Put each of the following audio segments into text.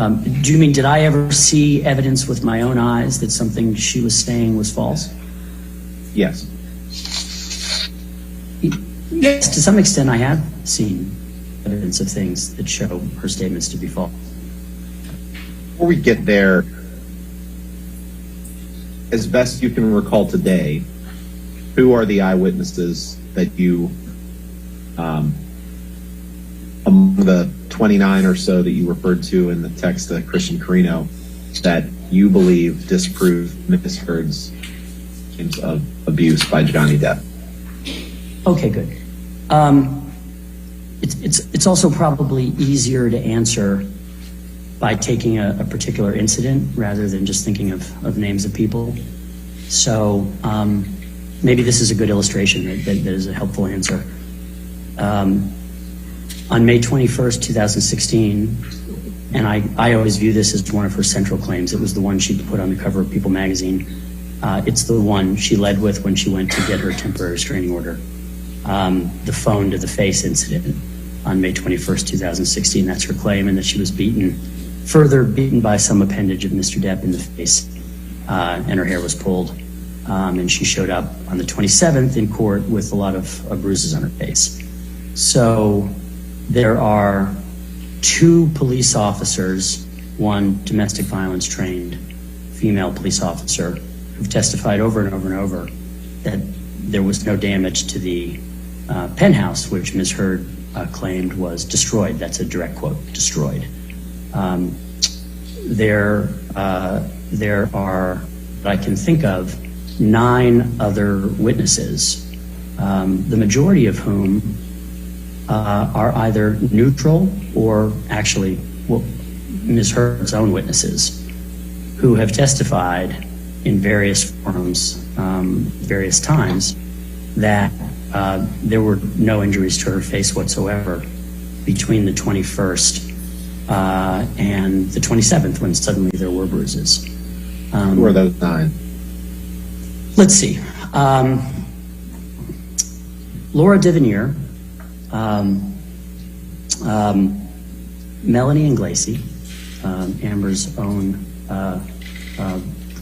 Do you mean, did I ever see evidence with my own eyes that something she was saying was false? Yes. Yes, to some extent I have seen evidence of things that show her statements to be false. Before we get there, as best you can recall today, who are the eyewitnesses that you, among the 29 or so that you referred to in the text to Christian Carino, that you believe disprove Ms. Heard's claims of abuse by Johnny Depp? Okay, good. It's also probably easier to answer by taking a particular incident rather than just thinking of names of people. So maybe this is a good illustration that is a helpful answer. On May 21st, 2016, and I always view this as one of her central claims. It was the one she put on the cover of People magazine. It's the one she led with when she went to get her temporary restraining order. The phone to the face incident on May 21st, 2016. That's her claim, and that she was further beaten by some appendage of Mr. Depp in the face, and her hair was pulled. And she showed up on the 27th in court with a lot of bruises on her face. So there are two police officers, one domestic violence trained female police officer, who've testified over and over and over that there was no damage to the penthouse, which Ms. Heard claimed was destroyed. That's a direct quote, destroyed. There are, that I can think of, 9 other witnesses, the majority of whom are either neutral or actually, well, Ms. Heard's own witnesses, who have testified in various forums, various times, that there were no injuries to her face whatsoever between the 21st and the 27th, when suddenly there were bruises. Who are those 9? Let's see. Laura Divineer, Melanie Inglesi, Amber's own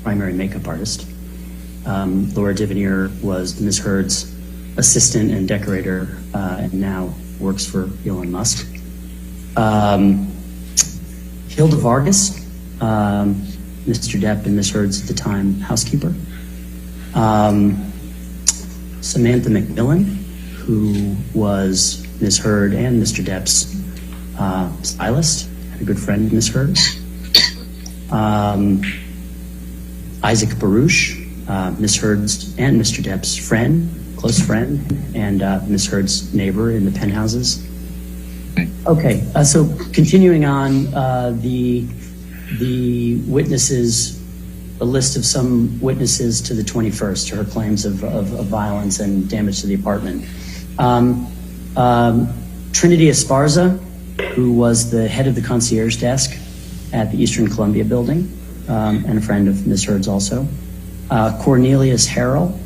primary makeup artist. Laura Divineer was Ms. Heard's assistant and decorator, and now works for Elon Musk. Hilda Vargas, Mr. Depp and Ms. Heard's at the time housekeeper. Samantha McMillan, who was Ms. Heard and Mr. Depp's stylist, had a good friend, Ms. Heard. Isaac Baruch, Ms. Heard's and Mr. Depp's friend, close friend, and Ms. Heard's neighbor in the penthouses. Okay, so continuing on, the witnesses, a list of some witnesses to the 21st, to her claims of violence and damage to the apartment. Trinity Esparza, who was the head of the concierge desk at the Eastern Columbia building, and a friend of Ms. Heard's also. Cornelius Harrell,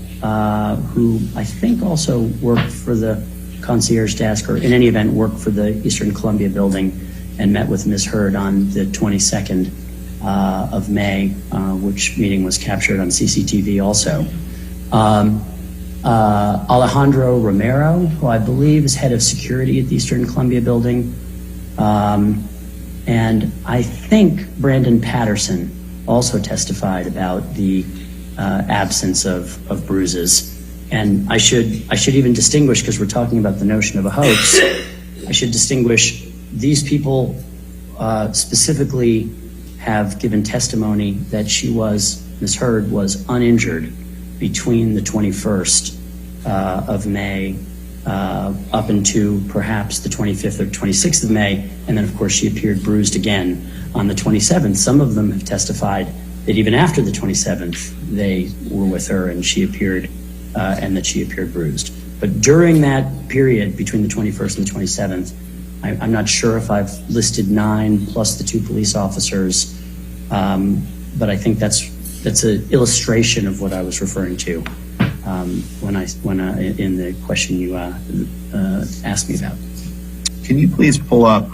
who I think also worked for the concierge desk, or in any event worked for the Eastern Columbia building, and met with Ms. Heard on the 22nd of May, which meeting was captured on CCTV also. Alejandro Romero, who I believe is head of security at the Eastern Columbia building. And I think Brandon Patterson also testified about the absence of bruises. And I should even distinguish, because we're talking about the notion of a hoax, I should distinguish these people specifically have given testimony that Ms. Heard was uninjured between the 21st of May up into perhaps the 25th or 26th of May, and then of course she appeared bruised again on the 27th. Some of them have testified that even after the 27th they were with her and she appeared and that she appeared bruised. But during that period between the 21st and the 27th, I'm not sure if I've listed 9 plus the 2 police officers, but I think that's an illustration of what I was referring to when I in the question you asked me about. Can you please pull up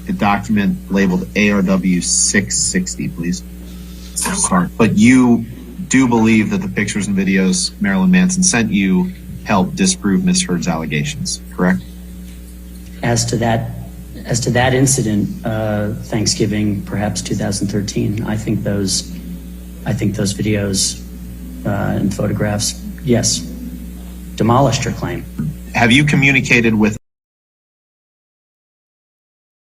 the document labeled ARW 660, please. Sorry, but you do believe that the pictures and videos Marilyn Manson sent you help disprove Ms. Heard's allegations, correct? As to that incident, Thanksgiving, perhaps 2013, I think those videos and photographs, yes, demolished her claim. Have you communicated with